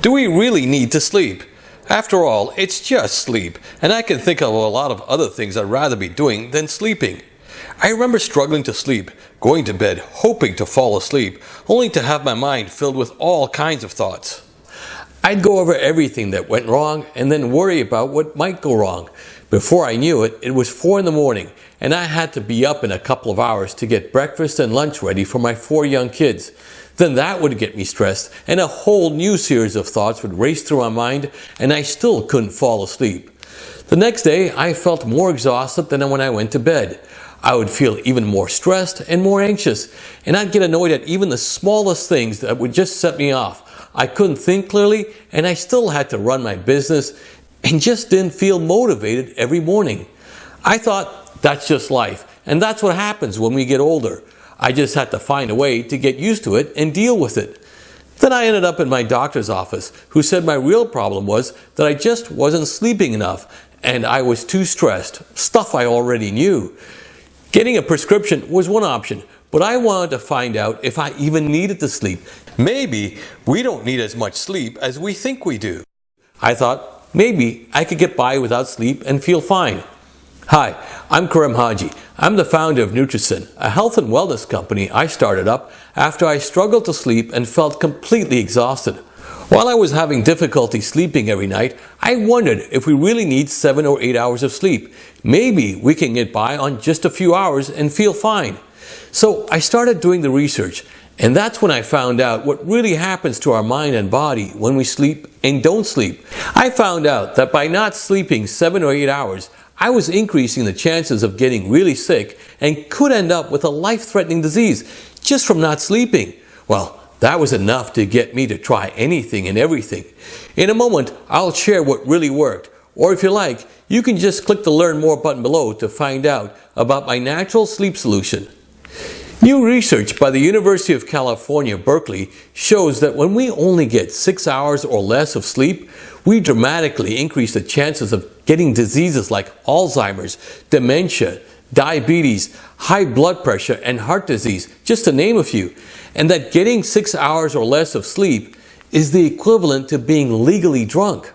Do we really need to sleep? After all, it's just sleep, and I can think of a lot of other things I'd rather be doing than sleeping. I remember struggling to sleep, going to bed hoping to fall asleep, only to have my mind filled with all kinds of thoughts. I'd go over everything that went wrong and then worry about what might go wrong. Before I knew it, it was 4 in the morning, and I had to be up in a couple of hours to get breakfast and lunch ready for my 4 young kids. Then that would get me stressed, and a whole new series of thoughts would race through my mind, and I still couldn't fall asleep. The next day, I felt more exhausted than when I went to bed. I would feel even more stressed and more anxious, and I'd get annoyed at even the smallest things that would just set me off. I couldn't think clearly, and I still had to run my business and just didn't feel motivated every morning. I thought, that's just life, and that's what happens when we get older. I just had to find a way to get used to it and deal with it. Then I ended up in my doctor's office, who said my real problem was that I just wasn't sleeping enough, and I was too stressed, stuff I already knew. Getting a prescription was one option, but I wanted to find out if I even needed to sleep. Maybe we don't need as much sleep as we think we do. I thought maybe I could get by without sleep and feel fine. Hi, I'm Karim Haji. I'm the founder of Nutricin, a health and wellness company I started up after I struggled to sleep and felt completely exhausted. While I was having difficulty sleeping every night, I wondered if we really need 7 or 8 hours of sleep. Maybe we can get by on just a few hours and feel fine. So I started doing the research, and that's when I found out what really happens to our mind and body when we sleep and don't sleep. I found out that by not sleeping 7 or 8 hours, I was increasing the chances of getting really sick and could end up with a life-threatening disease just from not sleeping. Well, that was enough to get me to try anything and everything. In a moment, I'll share what really worked. Or if you like, you can just click the Learn More button below to find out about my natural sleep solution. New research by the University of California, Berkeley shows that when we only get 6 hours or less of sleep, we dramatically increase the chances of getting diseases like Alzheimer's, dementia, diabetes, high blood pressure, and heart disease, just to name a few. And that getting 6 hours or less of sleep is the equivalent to being legally drunk.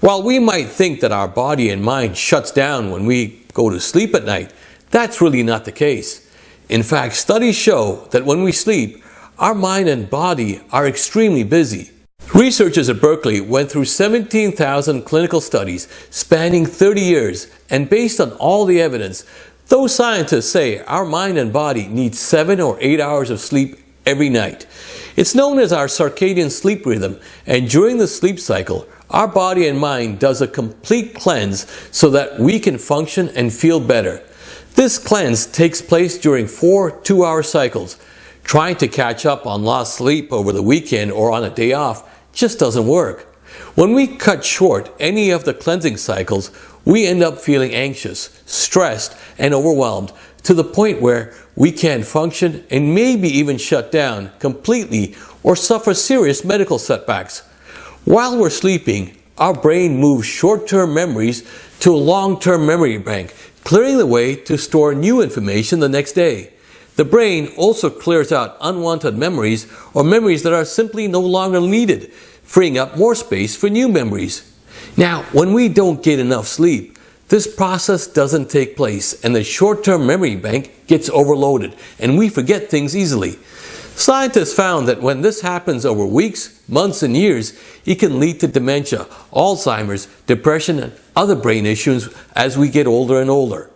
While we might think that our body and mind shuts down when we go to sleep at night, that's really not the case. In fact, studies show that when we sleep, our mind and body are extremely busy. Researchers at Berkeley went through 17,000 clinical studies spanning 30 years, and based on all the evidence, those scientists say our mind and body need 7 or 8 hours of sleep every night. It's known as our circadian sleep rhythm, and during the sleep cycle, our body and mind does a complete cleanse so that we can function and feel better. This cleanse takes place during 4 2-hour cycles. Trying to catch up on lost sleep over the weekend or on a day off just doesn't work. When we cut short any of the cleansing cycles, we end up feeling anxious, stressed, and overwhelmed to the point where we can't function and maybe even shut down completely or suffer serious medical setbacks. While we're sleeping, our brain moves short-term memories to a long-term memory bank, clearing the way to store new information the next day. The brain also clears out unwanted memories or memories that are simply no longer needed, freeing up more space for new memories. Now, when we don't get enough sleep, this process doesn't take place and the short-term memory bank gets overloaded and we forget things easily. Scientists found that when this happens over weeks, months, and years, it can lead to dementia, Alzheimer's, depression, and other brain issues as we get older and older.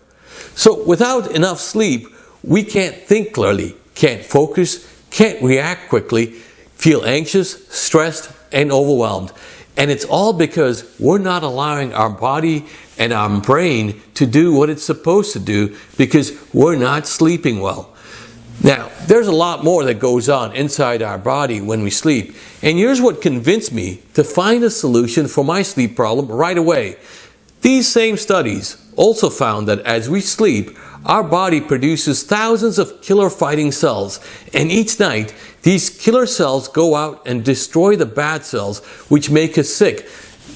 So without enough sleep, we can't think clearly, can't focus, can't react quickly, feel anxious, stressed, and overwhelmed. And it's all because we're not allowing our body and our brain to do what it's supposed to do because we're not sleeping well. Now, there's a lot more that goes on inside our body when we sleep. And here's what convinced me to find a solution for my sleep problem right away. These same studies also found that as we sleep, our body produces thousands of killer fighting cells. And each night, these killer cells go out and destroy the bad cells, which make us sick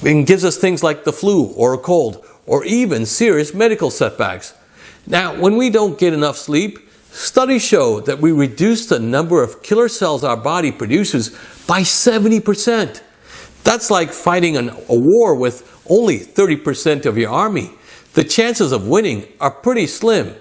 and gives us things like the flu or a cold or even serious medical setbacks. Now, when we don't get enough sleep, studies show that we reduce the number of killer cells our body produces by 70%. That's like fighting a war with only 30% of your army. The chances of winning are pretty slim.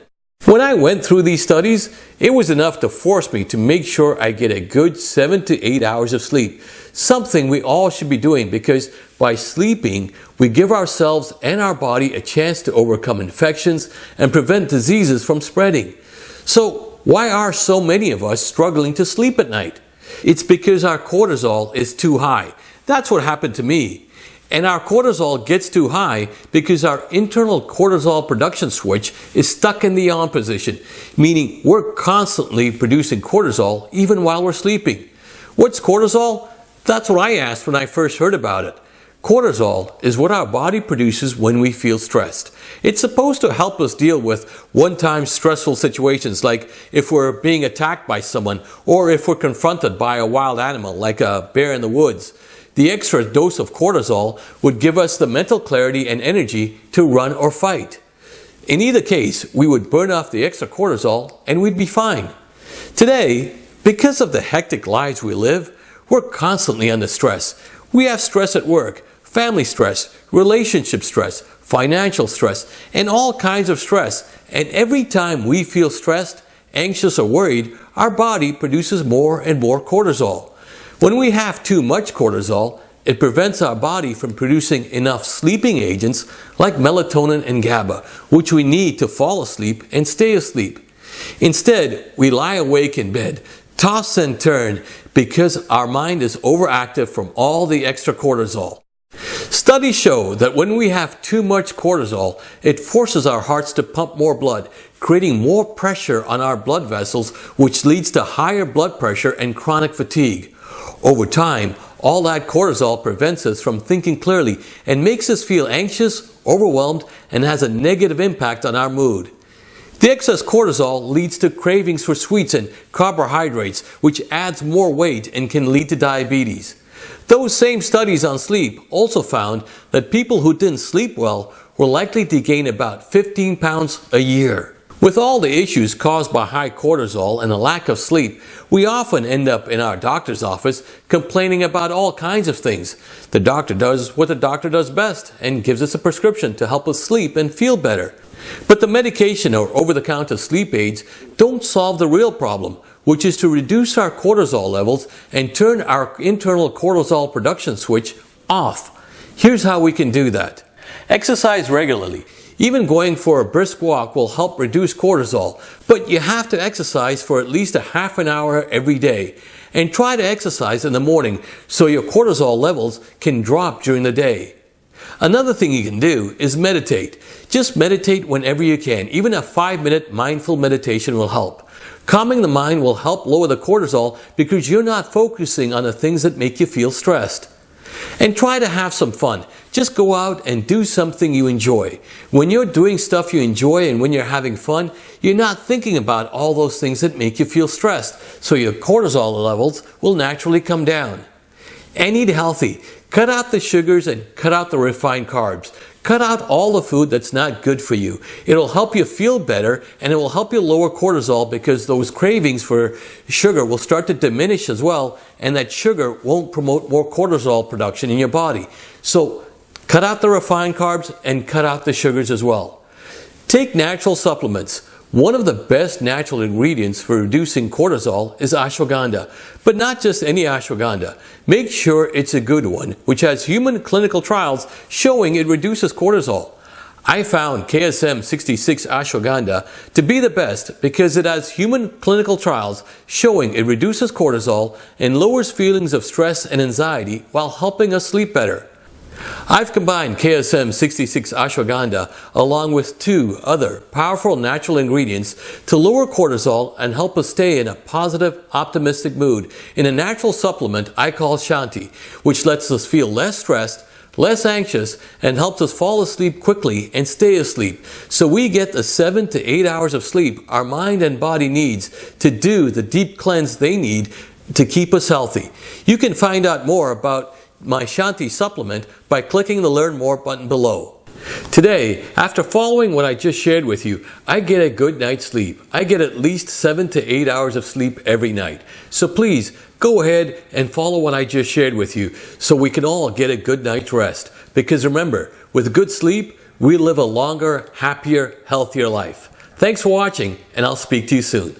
When I went through these studies, it was enough to force me to make sure I get a good 7 to 8 hours of sleep, something we all should be doing because by sleeping, we give ourselves and our body a chance to overcome infections and prevent diseases from spreading. So, why are so many of us struggling to sleep at night? It's because our cortisol is too high. That's what happened to me. And our cortisol gets too high because our internal cortisol production switch is stuck in the on position, meaning we're constantly producing cortisol even while we're sleeping. What's cortisol? That's what I asked when I first heard about it. Cortisol is what our body produces when we feel stressed. It's supposed to help us deal with one-time stressful situations like if we're being attacked by someone or if we're confronted by a wild animal like a bear in the woods. The extra dose of cortisol would give us the mental clarity and energy to run or fight. In either case, we would burn off the extra cortisol and we'd be fine. Today, because of the hectic lives we live, we're constantly under stress. We have stress at work, family stress, relationship stress, financial stress, and all kinds of stress. And every time we feel stressed, anxious, or worried, our body produces more and more cortisol. When we have too much cortisol, it prevents our body from producing enough sleeping agents like melatonin and GABA, which we need to fall asleep and stay asleep. Instead, we lie awake in bed, toss and turn because our mind is overactive from all the extra cortisol. Studies show that when we have too much cortisol, it forces our hearts to pump more blood, creating more pressure on our blood vessels, which leads to higher blood pressure and chronic fatigue. Over time, all that cortisol prevents us from thinking clearly and makes us feel anxious, overwhelmed, and has a negative impact on our mood. The excess cortisol leads to cravings for sweets and carbohydrates, which adds more weight and can lead to diabetes. Those same studies on sleep also found that people who didn't sleep well were likely to gain about 15 pounds a year. With all the issues caused by high cortisol and a lack of sleep, we often end up in our doctor's office complaining about all kinds of things. The doctor does what the doctor does best and gives us a prescription to help us sleep and feel better. But the medication or over-the-counter sleep aids don't solve the real problem, which is to reduce our cortisol levels and turn our internal cortisol production switch off. Here's how we can do that. Exercise regularly. Even going for a brisk walk will help reduce cortisol, but you have to exercise for at least a half an hour every day. And try to exercise in the morning so your cortisol levels can drop during the day. Another thing you can do is meditate. Just meditate whenever you can. Even a 5-minute mindful meditation will help. Calming the mind will help lower the cortisol because you're not focusing on the things that make you feel stressed. And try to have some fun. Just go out and do something you enjoy. When you're doing stuff you enjoy and when you're having fun, you're not thinking about all those things that make you feel stressed, so your cortisol levels will naturally come down. And eat healthy. Cut out the sugars and cut out the refined carbs. Cut out all the food that's not good for you. It'll help you feel better and it will help you lower cortisol because those cravings for sugar will start to diminish as well, and that sugar won't promote more cortisol production in your body. So cut out the refined carbs and cut out the sugars as well. Take natural supplements. One of the best natural ingredients for reducing cortisol is ashwagandha, but not just any ashwagandha. Make sure it's a good one, which has human clinical trials showing it reduces cortisol. I found KSM 66 ashwagandha to be the best because it has human clinical trials showing it reduces cortisol and lowers feelings of stress and anxiety while helping us sleep better. I've combined KSM 66 ashwagandha along with 2 other powerful natural ingredients to lower cortisol and help us stay in a positive, optimistic mood in a natural supplement I call Shanti, which lets us feel less stressed, less anxious, and helps us fall asleep quickly and stay asleep, so we get the 7 to 8 hours of sleep our mind and body needs to do the deep cleanse they need to keep us healthy. You can find out more about my Shanti supplement by clicking the Learn More button below. Today, after following what I just shared with you, I get a good night's sleep. I get at least 7 to 8 hours of sleep every night. So please, go ahead and follow what I just shared with you so we can all get a good night's rest. Because remember, with good sleep, we live a longer, happier, healthier life. Thanks for watching, and I'll speak to you soon.